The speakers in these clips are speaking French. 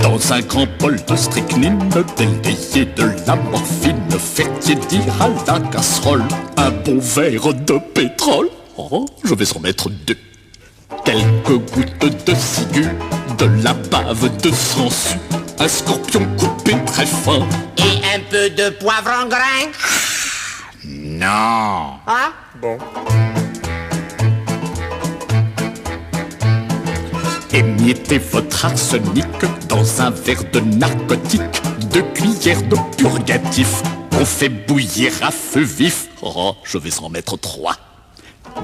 Dans un grand bol de strychnine, délayé de la morphine, faire tiédir à la casserole un bon verre de pétrole. Oh, je vais en mettre deux. Quelques gouttes de ciguë, de la bave de sangsue, un scorpion coupé très fin. Et un peu de poivre en grain. Non. Ah, bon. Émiettez votre arsenic dans un verre de narcotique, 2 cuillères de purgatif qu'on fait bouillir à feu vif. Oh, je vais en mettre 3.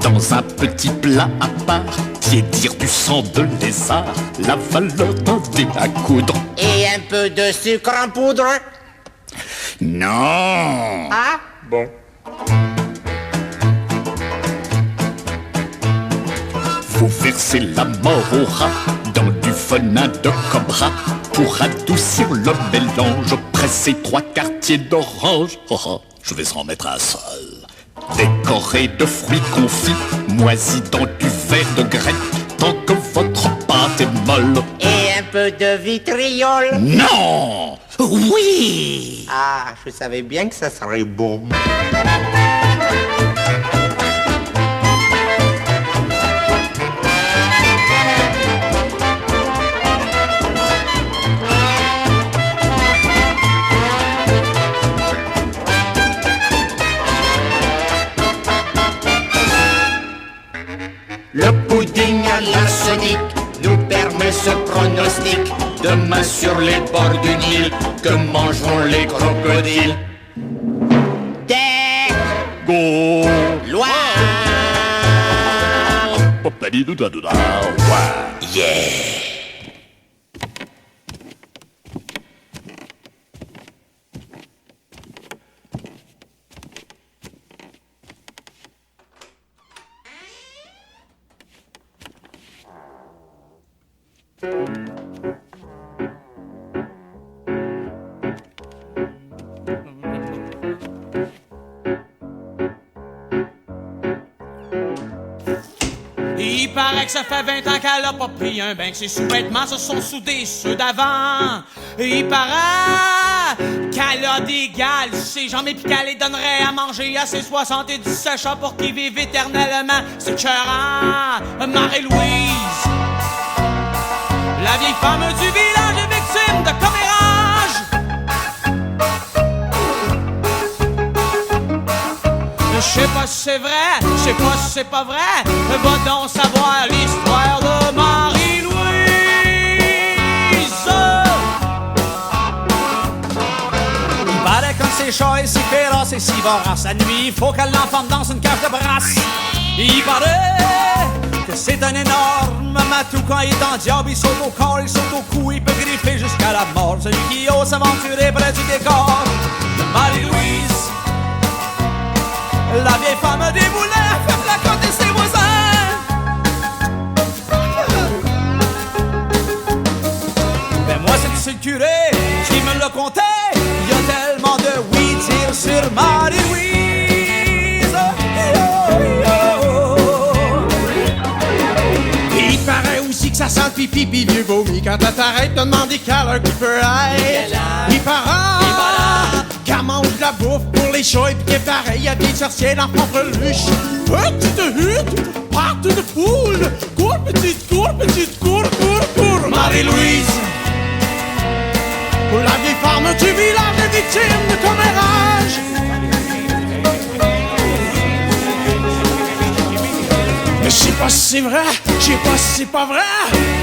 Dans un petit plat à part, tiédir du sang de lézard, la valeur d'un dé à coudre. Et un peu de sucre en poudre. Non. Ah, bon. Vous versez la mort au rat dans du venin de cobra. Pour adoucir le mélange, pressez 3 quartiers d'orange. Oh, oh, je vais en mettre un seul. Décoré de fruits confits, moisis dans du verre de graine, tant que votre pâte est molle. Et un peu de vitriol. Non. Oui. Ah, je savais bien que ça serait bon. Le pudding à l'arsenic nous permet ce pronostic. Demain sur les bords du Nil, que mangeront les crocodiles? Des Go. Yeah. Il paraît que ça fait 20 ans qu'elle a pas pris un bain, que ses sous-vêtements se sont soudés ceux d'avant. Il paraît qu'elle a des gales sur ses jambes et puis qu'elle les donnerait à manger à ses 77 chats pour qu'ils vivent éternellement. C'est écœurant. Marie-Louise, la vieille femme du village est victime de commérage. Je sais pas si c'est vrai, je sais pas si c'est pas vrai. Va donc savoir l'histoire de Marie-Louise. Il paraît comme c'est chat et si féroce et si vorace. La nuit, il faut qu'elle l'enferme dans une cage de brasse. Il paraît que c'est un énorme matou. Quand il est en diable, il saute au corps, il saute au cou. Il peut griffer jusqu'à la mort. Celui qui ose s'aventurer près du décor de Marie-Louise. La vieille femme des moulins fait placoter ses voisins. Ben moi c'est le curé qui me l'a conté. Il y a tellement de oui dire sur Marie-Louise. Il paraît aussi que ça sent le pipi pis vieux vomi. Quand t'arrêtes de demander quelle heure qu'il peut être. Il paraît qu'elle mange de la bouffe pour les chats et pis qu'est pareil à des sorciers dans propre luche. Petite hutte, partout de foule. Cours petite, cours, cours. Marie-Louise, la vieille femme du village est victime de commérage. Mais je sais pas si c'est vrai, je sais pas si c'est pas vrai.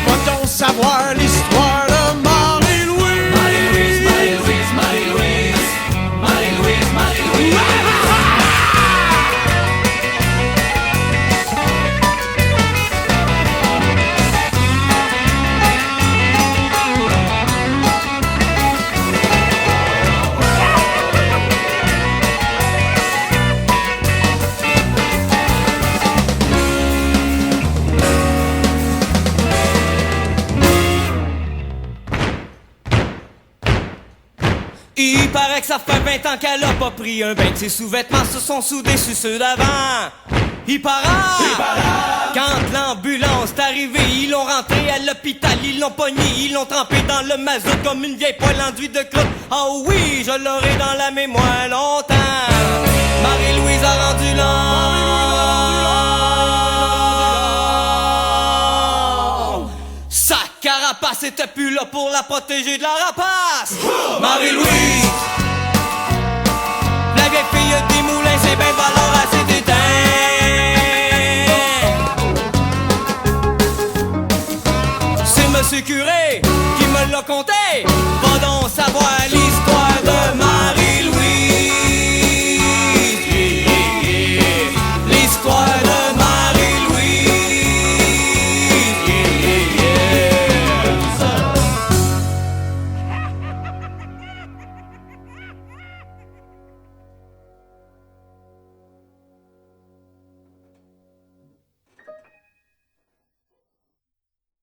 Va-t-on savoir l'histoire de Marie-Louise? Marie-Louise, Marie-Louise, Marie-Louise, Marie-Louise, Marie-Louise. paraît que ça fait 20 ans qu'elle a pas pris un bain, que ses sous-vêtements se sont soudés sur ceux d'avant. Il para! Quand l'ambulance est arrivée, ils l'ont rentré à l'hôpital, ils l'ont pogné, ils l'ont trempé dans le mazout comme une vieille poêle enduite de croûte. Oh oui, je l'aurai dans la mémoire longtemps. Marie-Louise a rendu l'an. Sa carapace était plus là pour la protéger de la rapace. Marie-Louise, la vieille fille des moulins, c'est ben pas